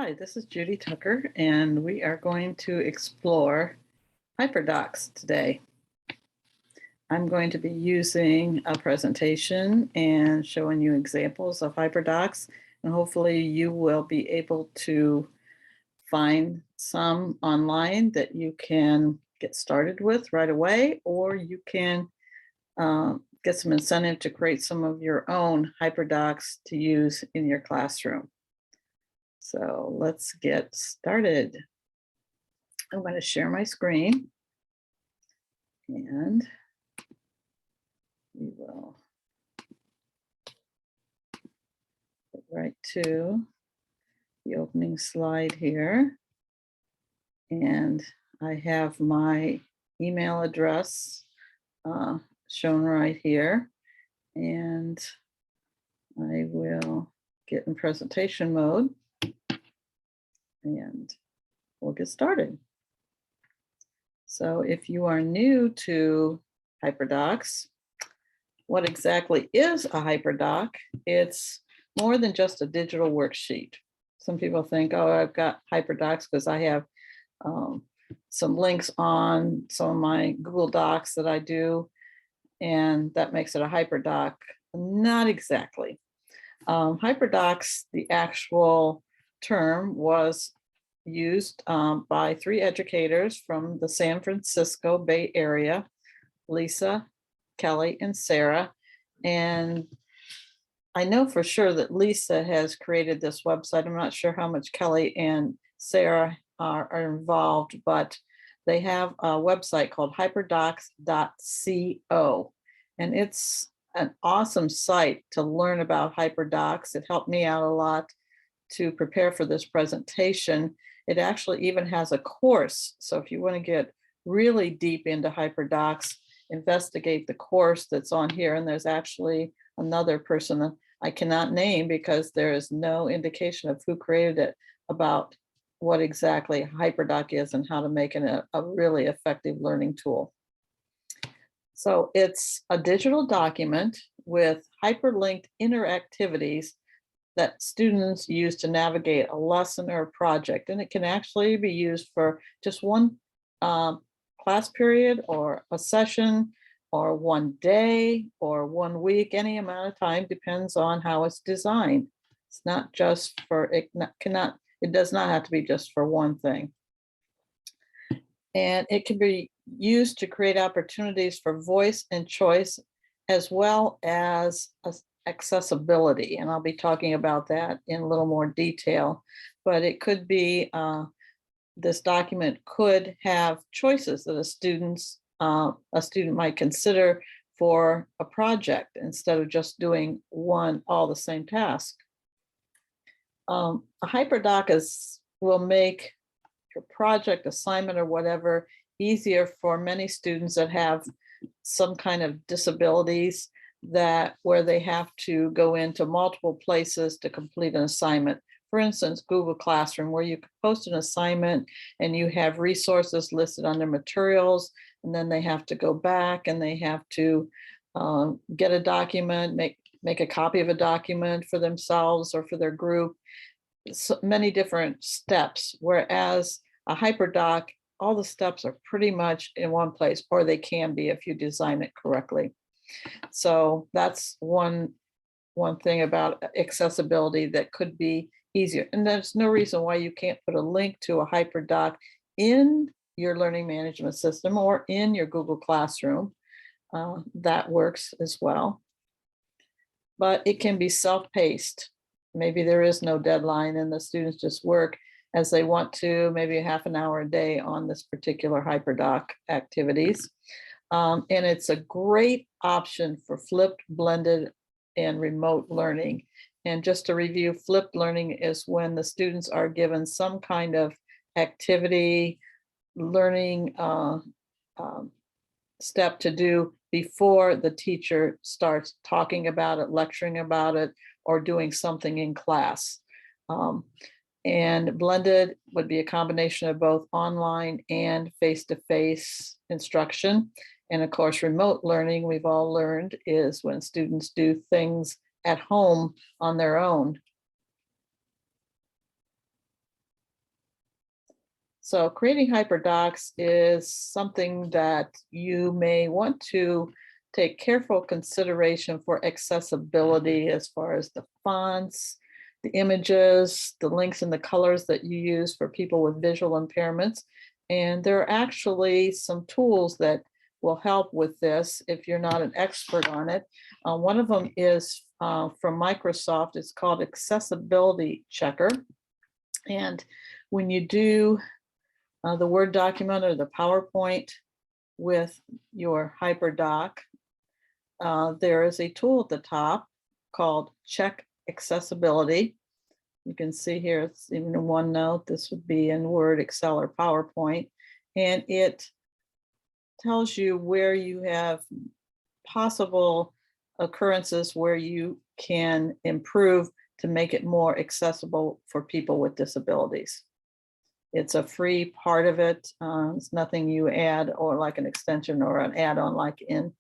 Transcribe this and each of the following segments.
Hi, this is Judy Tucker, and we are going to explore HyperDocs today. I'm going to be using a presentation and showing you examples of HyperDocs, and hopefully you will be able to find some online that you can get started with right away, or you can get some incentive to create some of your own HyperDocs to use in your classroom. So let's get started. I'm going to share my screen and we will get right to the opening slide here. And I have my email address shown right here. And I will get in presentation mode and we'll get started. So if you are new to HyperDocs, what exactly is a HyperDoc? It's more than just a digital worksheet. Some people think, oh, I've got HyperDocs because I have some links on some of my Google Docs that I do, and that makes it a HyperDoc. Not exactly. HyperDocs, the actual term, was used by 3 educators from the San Francisco Bay Area, Lisa, Kelly, and Sarah. And I know for sure that Lisa has created this website. I'm not sure how much Kelly and Sarah are involved, but they have a website called hyperdocs.co. And it's an awesome site to learn about HyperDocs. It helped me out a lot to prepare for this presentation. It actually even has a course. So if you want to get really deep into HyperDocs, investigate the course that's on here. And there's actually another person that I cannot name because there is no indication of who created it about what exactly HyperDoc is and how to make it a really effective learning tool. So it's a digital document with hyperlinked interactivities that students use to navigate a lesson or a project. And it can actually be used for just one class period or a session or one day or 1 week, any amount of time, depends on how it's designed. It's not just for, it does not have to be just for one thing. And it can be used to create opportunities for voice and choice, as well as accessibility. And I'll be talking about that in a little more detail, but it could be, this document could have choices that a student might consider for a project instead of just doing all the same task. A HyperDoc will make your project, assignment, or whatever easier for many students that have some kind of disabilities, where they have to go into multiple places to complete an assignment. For instance, Google Classroom, where you can post an assignment and you have resources listed under materials, and then they have to go back and they have to get a document, make a copy of a document for themselves or for their group. So many different steps, whereas a HyperDoc, all the steps are pretty much in one place, or they can be if you design it correctly. So that's one thing about accessibility that could be easier. And there's no reason why you can't put a link to a HyperDoc in your learning management system or in your Google Classroom. That works as well. But it can be self-paced. Maybe there is no deadline and the students just work as they want to, maybe a half an hour a day on this particular HyperDoc activities. And it's a great option for flipped, blended, and remote learning. And just to review, flipped learning is when the students are given some kind of activity, learning step to do before the teacher starts talking about it, lecturing about it, or doing something in class. And blended would be a combination of both online and face-to-face instruction. And of course, remote learning, we've all learned, is when students do things at home on their own. So creating HyperDocs is something that you may want to take careful consideration for accessibility as far as the fonts, the images, the links and the colors that you use for people with visual impairments. And there are actually some tools that will help with this if you're not an expert on it. One of them is from Microsoft. It's called Accessibility Checker. And when you do the Word document or the PowerPoint with your HyperDoc, there is a tool at the top called Check Accessibility. You can see here, it's even in OneNote. This would be in Word, Excel, or PowerPoint. And it tells you where you have possible occurrences where you can improve to make it more accessible for people with disabilities. It's a free part of it. It's nothing you add or like an extension or an add-on like in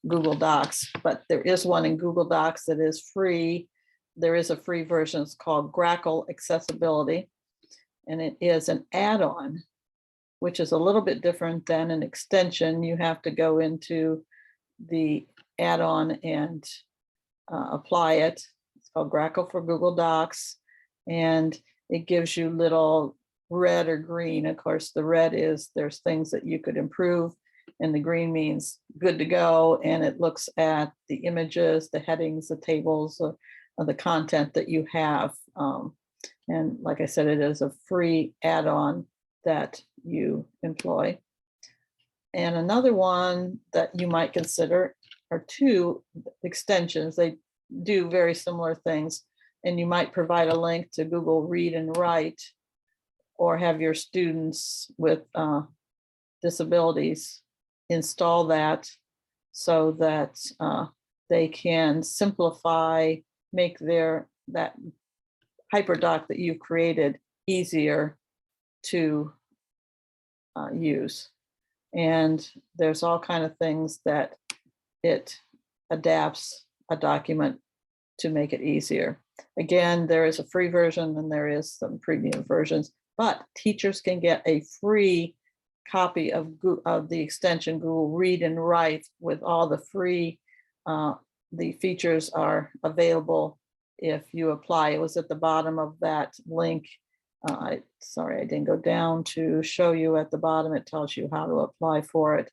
Google Docs, but there is one in Google Docs that is free. There is a free version. It's called Grackle Accessibility, and it is an add-on, which is a little bit different than an extension. You have to go into the add-on and apply it. It's called Grackle for Google Docs, and it gives you little red or green. Of course, the red is there's things that you could improve, and the green means good to go, and it looks at the images, the headings, the tables, of the content that you have. And like I said, it is a free add-on that you employ. And another one that you might consider are two extensions. They do very similar things, and you might provide a link to Google Read and Write, or have your students with disabilities install that so that they can simplify, make that HyperDoc that you've created easier to use. And there's all kind of things that it adapts a document to make it easier. Again, there is a free version and there is some premium versions, but teachers can get a free copy of the extension Google Read and Write with all the free, the features are available if you apply. It was at the bottom of that link. Sorry, I didn't go down to show you at the bottom. It tells you how to apply for it.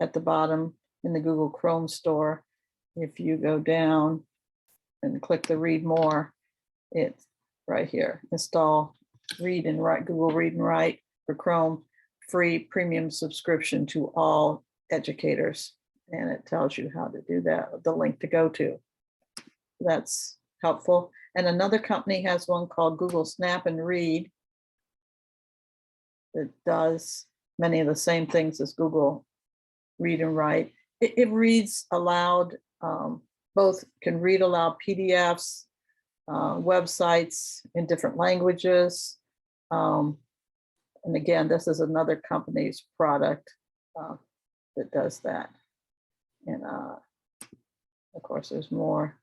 At the bottom in the Google Chrome store, if you go down and click the read more, it's right here. Install Read and Write, Google Read and Write for Chrome, free premium subscription to all educators. And it tells you how to do that, the link to go to. That's helpful. And another company has one called Google Snap and Read that does many of the same things as Google Read and Write. It reads aloud, both can read aloud PDFs, websites in different languages. And again, this is another company's product that does that. And of course, there's more.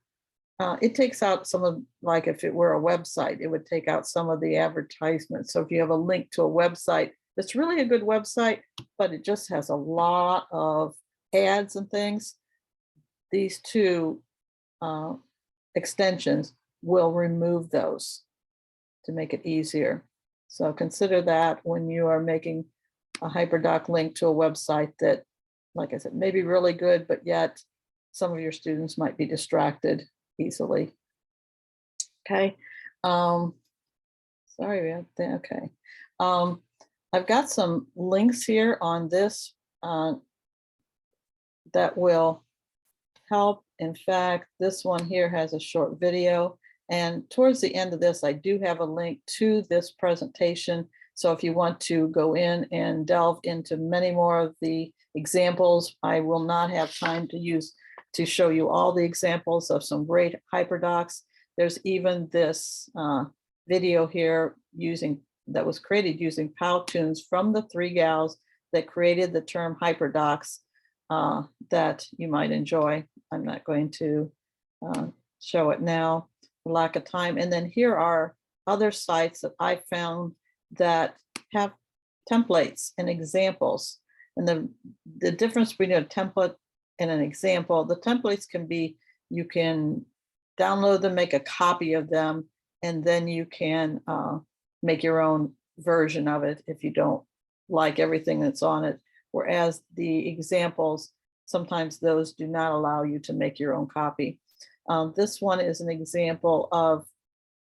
It takes out some of, like if it were a website, it would take out some of the advertisements. So if you have a link to a website, it's really a good website, but it just has a lot of ads and things. These two extensions will remove those to make it easier. So consider that when you are making a HyperDoc link to a website that, like I said, may be really good, but yet some of your students might be distracted easily. Okay. Sorry about that. Okay. I've got some links here on this that will help. In fact, this one here has a short video. And towards the end of this, I do have a link to this presentation. So if you want to go in and delve into many more of the examples, I will not have time to show you all the examples of some great HyperDocs. There's even this video here that was created using Powtoons from the three gals that created the term HyperDocs that you might enjoy. I'm not going to show it now, for lack of time. And then here are other sites that I found that have templates and examples. And the difference between a template and an example, the templates can be, you can download them, make a copy of them, and then you can make your own version of it if you don't like everything that's on it. Whereas the examples, sometimes those do not allow you to make your own copy. This one is an example of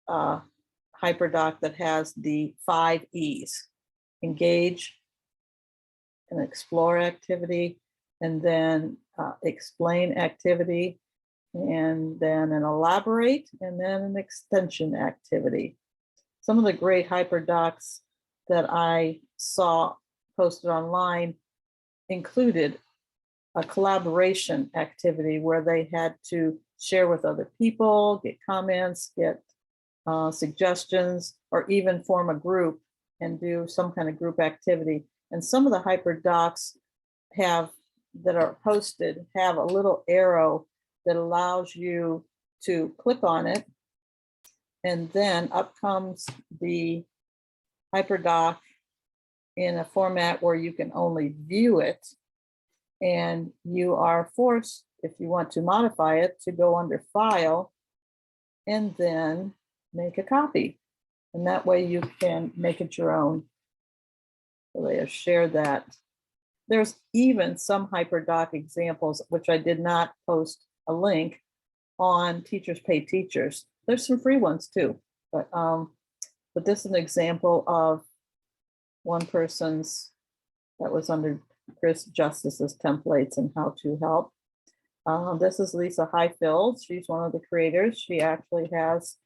HyperDoc that has the 5 E's: engage, an explore activity, and then explain activity, and then an elaborate, and then an extension activity. Some of the great HyperDocs that I saw posted online included a collaboration activity where they had to share with other people, get comments, get suggestions, or even form a group and do some kind of group activity. And some of the HyperDocs that are posted have a little arrow that allows you to click on it, and then up comes the HyperDoc in a format where you can only view it, and you are forced, if you want to modify it, to go under File and then make a copy. And that way you can make it your own. So they have shared that. There's even some HyperDoc examples, which I did not post a link on Teachers Pay Teachers. There's some free ones too, but this is an example of one person's that was under Chris Justice's templates and how to help. This is Lisa Highfield. She's one of the creators. She actually has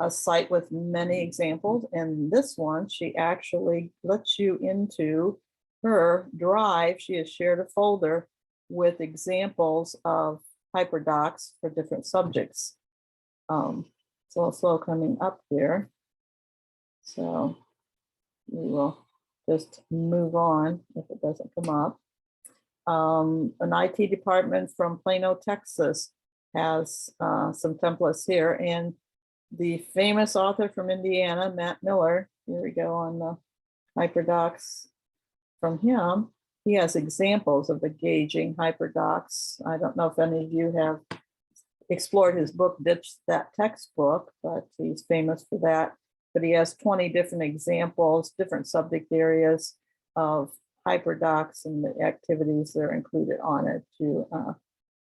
a site with many examples, and this one, she actually lets you into her Drive. She has shared a folder with examples of HyperDocs for different subjects. It's also coming up here. So we will just move on if it doesn't come up. An IT department from Plano, Texas has some templates here, and the famous author from Indiana, Matt Miller, here we go on the HyperDocs from him. He has examples of engaging HyperDocs. I don't know if any of you have explored his book, Ditch That Textbook, but he's famous for that. But he has 20 different examples, different subject areas of HyperDocs and the activities that are included on it. To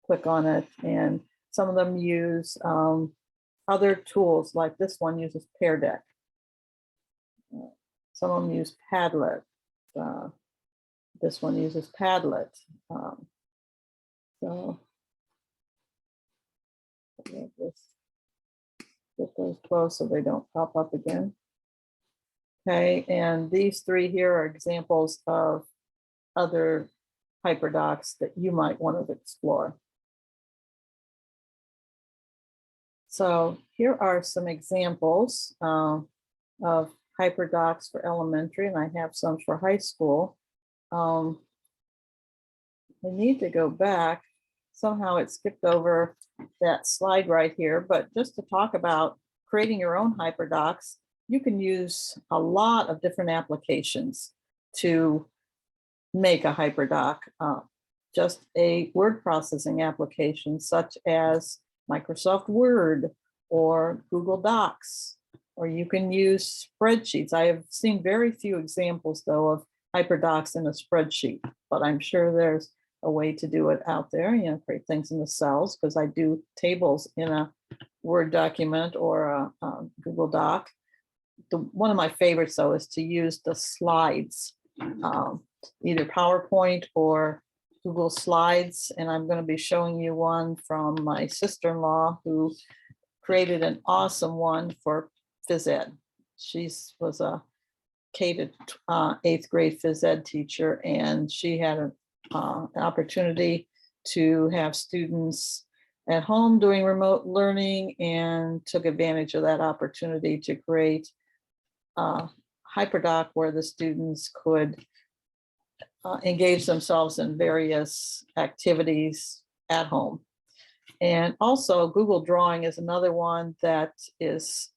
click on it, and some of them use other tools, like this one uses Pear Deck. Some of them use Padlet. This one uses Padlet. So just get those closed so they don't pop up again. Okay, and these three here are examples of other HyperDocs that you might want to explore. So here are some examples of HyperDocs for elementary, and I have some for high school. I need to go back. Somehow it skipped over that slide right here, but just to talk about creating your own HyperDocs, you can use a lot of different applications to make a HyperDoc. Just a word processing application such as Microsoft Word or Google Docs, or you can use spreadsheets. I have seen very few examples though of HyperDocs in a spreadsheet, but I'm sure there's a way to do it out there, you know, create things in the cells, because I do tables in a Word document or a Google Doc. One of my favorites though is to use the slides, either PowerPoint or Google Slides. And I'm going to be showing you one from my sister-in-law who created an awesome one for phys ed. She was a K to 8th grade phys ed teacher, and she had an opportunity to have students at home doing remote learning, and took advantage of that opportunity to create a HyperDoc where the students could engage themselves in various activities at home. And also Google Drawing is another one that is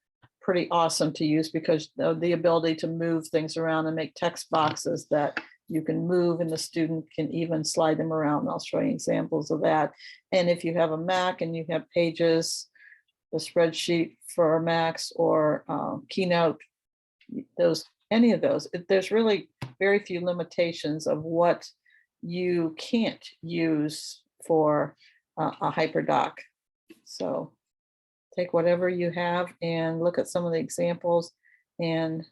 pretty awesome to use because of the ability to move things around and make text boxes that you can move and the student can even slide them around. I'll show you examples of that. And if you have a Mac and you have Pages, the spreadsheet for Macs or Keynote, any of those, there's really very few limitations of what you can't use for a HyperDoc. So take whatever you have and look at some of the examples and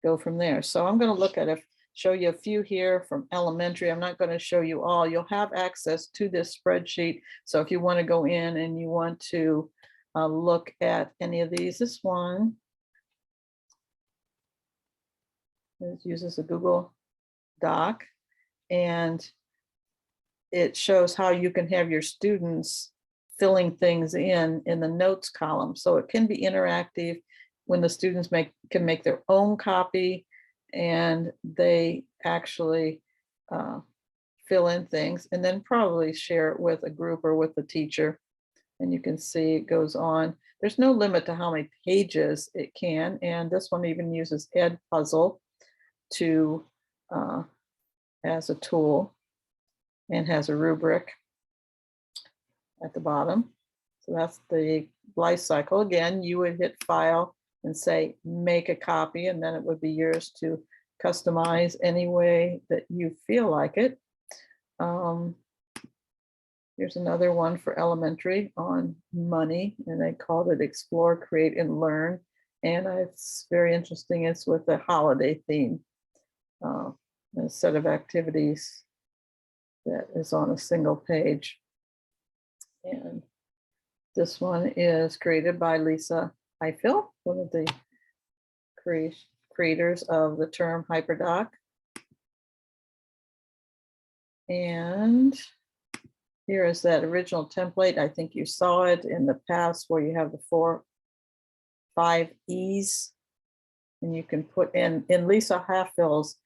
go from there. So I'm going to look at show you a few here from elementary. I'm not going to show you all. You'll have access to this spreadsheet. So if you want to go in and you want to look at any of these, this one uses a Google Doc, and it shows how you can have your students filling things in the notes column. So it can be interactive when the students can make their own copy and they actually fill in things and then probably share it with a group or with the teacher. And you can see it goes on. There's no limit to how many pages it can. And this one even uses Edpuzzle to as a tool and has a rubric at the bottom. So that's the life cycle. Again, you would hit File and say, make a copy, and then it would be yours to customize any way that you feel like it. Here's another one for elementary on money, and they called it Explore, Create, and Learn. And it's very interesting. It's with a holiday theme, a set of activities that is on a single page. And this one is created by Lisa Highfill, one of the creators of the term HyperDoc. And here is that original template. I think you saw it in the past where you have the 5 E's, and you can put in Lisa Highfill's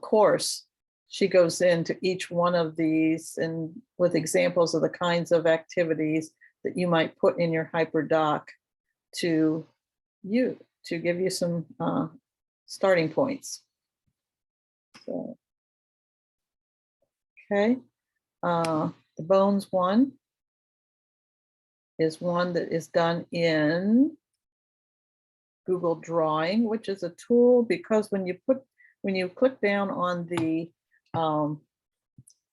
course. She goes into each one of these and with examples of the kinds of activities that you might put in your HyperDoc to give you some starting points. So, okay, the Bones one is one that is done in Google Drawing, which is a tool because when you click down on the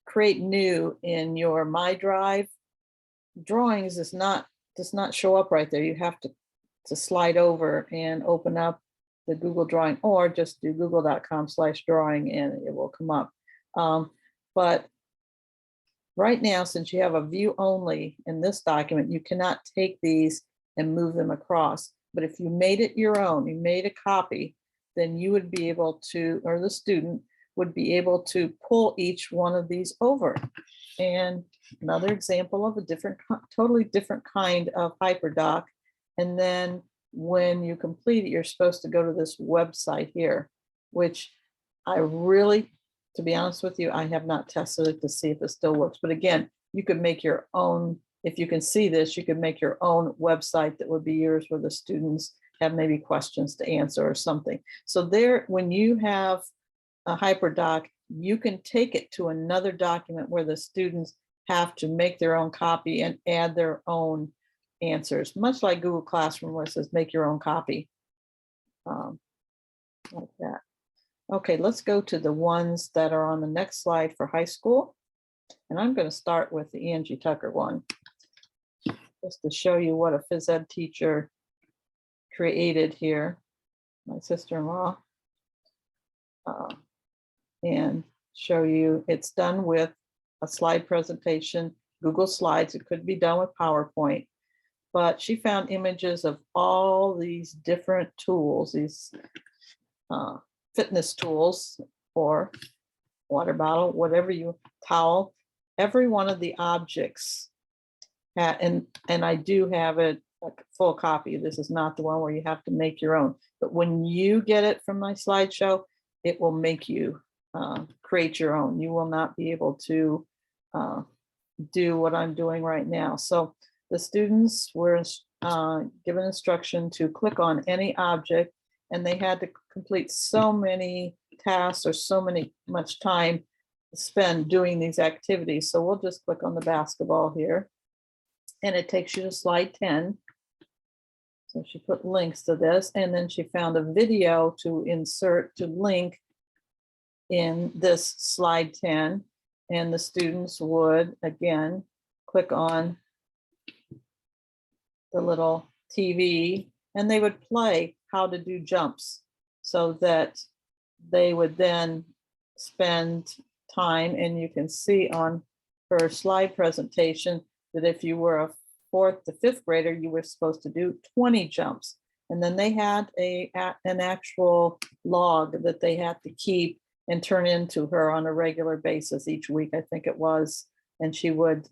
create new in your My Drive, drawings does not show up right there. You have to slide over and open up the Google Drawing, or just do google.com/drawing and it will come up. But right now, since you have a view only in this document, you cannot take these and move them across. But if you made it your own, you made a copy, then you would be able to, or the student would be able to pull each one of these over. And another example of a totally different kind of HyperDoc. And then when you complete it, you're supposed to go to this website here, which I really, to be honest with you, I have not tested it to see if it still works. But again, you could make your own, if you can see this, you could make your own website that would be yours where the students have maybe questions to answer or something. So there, when you have a HyperDoc, you can take it to another document where the students have to make their own copy and add their own answers, much like Google Classroom where it says make your own copy, like that. Okay, let's go to the ones that are on the next slide for high school. And I'm going to start with the Angie Tucker one, just to show you what a phys ed teacher created here, my sister-in-law, and show you it's done with a slide presentation, Google Slides. It could be done with PowerPoint, but she found images of all these different tools, these fitness tools, or water bottle, whatever towel, every one of the objects. And I do have it a full copy. This is not the one where you have to make your own, but when you get it from my slideshow, it will make you create your own. You will not be able to do what I'm doing right now. So the students were given instruction to click on any object, and they had to complete so many tasks or much time spent doing these activities. So we'll just click on the basketball here, and it takes you to slide 10. So she put links to this, and then she found a video to link in this slide 10, and the students would again click on the little TV, and they would play how to do jumps, so that they would then spend time. And you can see on her slide presentation that if you were a 4th to 5th grader, you were supposed to do 20 jumps. And then they had an actual log that they had to keep and turn into her on a regular basis each week, I think it was. And she would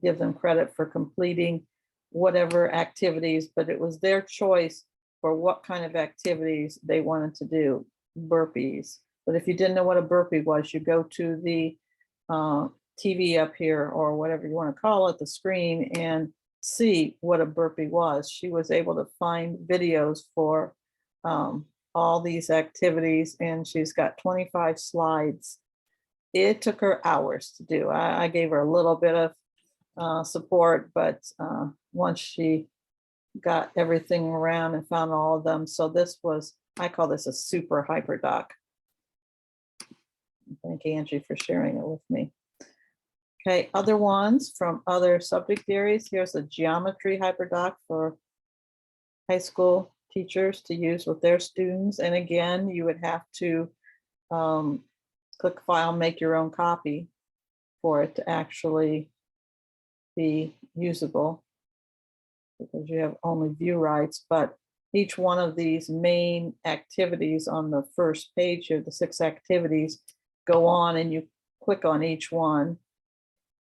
give them credit for completing whatever activities, but it was their choice for what kind of activities they wanted to do. Burpees. But if you didn't know what a burpee was, you go to the TV up here, or whatever you want to call it, the screen, and see what a burpee was. She was able to find videos for all these activities, and she's got 25 slides. It took her hours to do. I gave her a little bit of support, but once she got everything around and found all of them. So this was, I call this a super HyperDoc. Thank you, Angie, for sharing it with me. Okay, other ones from other subject areas. Here's a geometry HyperDoc for high school teachers to use with their students. And again, you would have to click File, make your own copy for it to actually be usable, because you have only view rights. But each one of these main activities on the first page here, the 6 activities, go on and you click on each one.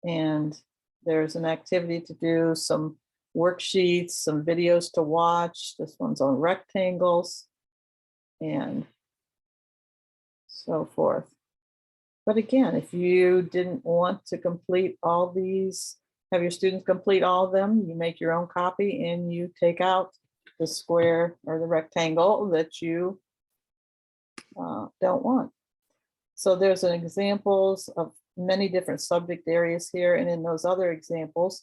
And there's an activity to do, some worksheets, some videos to watch. This one's on rectangles and so forth. But again, if you didn't want to complete all these, have your students complete all of them, you make your own copy and you take out the square or the rectangle that you don't want. So there's an examples of many different subject areas here and in those other examples.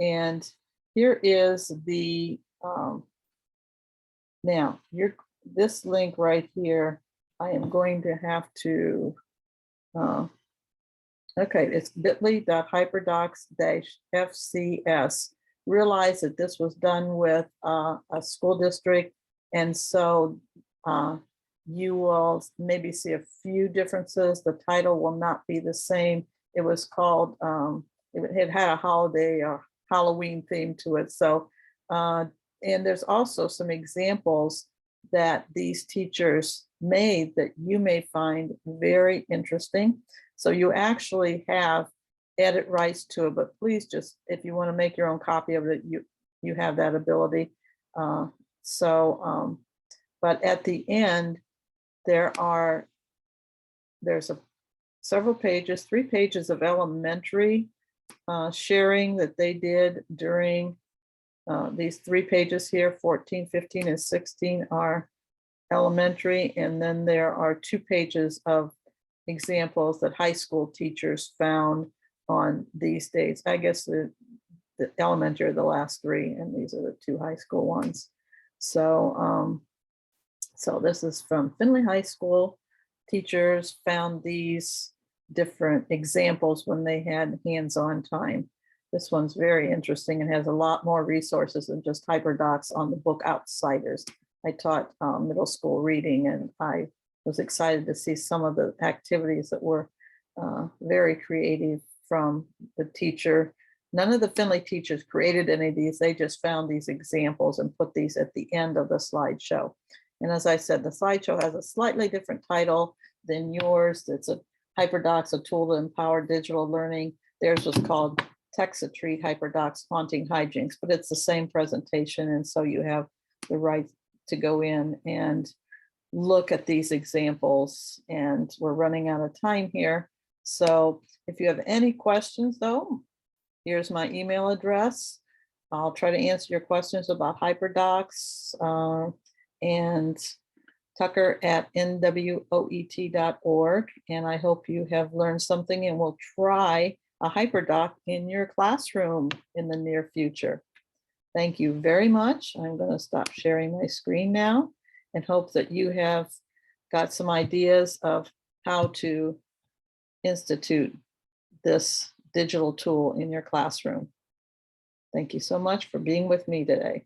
And here is the, now this link right here, I am going to have to, okay, it's bit.ly.hyperdocs-fcs. Realize that this was done with a school district. And so you will maybe see a few differences. The title will not be the same. It was called, it had a holiday or Halloween theme to it. So, and there's also some examples that these teachers made that you may find very interesting. So you actually have edit rights to it, but please just, if you want to make your own copy of it, you have that ability. But at the end, there's several pages, 3 pages of elementary sharing that they did during these 3 pages here, 14, 15, and 16 are elementary. And then there are 2 pages of examples that high school teachers found on these days. I guess the elementary are the last 3, and these are the 2 high school ones. So, so this is from Findlay High School. Teachers found these different examples when they had hands-on time. This one's very interesting and has a lot more resources than just HyperDocs on the book Outsiders. I taught middle school reading, and I was excited to see some of the activities that were very creative from the teacher. None of the Findlay teachers created any of these. They just found these examples and put these at the end of the slideshow. And as I said, the slideshow has a slightly different title than yours. It's a HyperDocs, a tool to empower digital learning. Theirs was called Text-a-Treat HyperDocs Haunting Hijinks, but it's the same presentation. And so you have the right to go in and look at these examples. And we're running out of time here. So if you have any questions though, here's my email address. I'll try to answer your questions about HyperDocs and Tucker at NWOET.org. And I hope you have learned something and will try a HyperDoc in your classroom in the near future. Thank you very much. I'm going to stop sharing my screen now and hope that you have got some ideas of how to institute this digital tool in your classroom. Thank you so much for being with me today.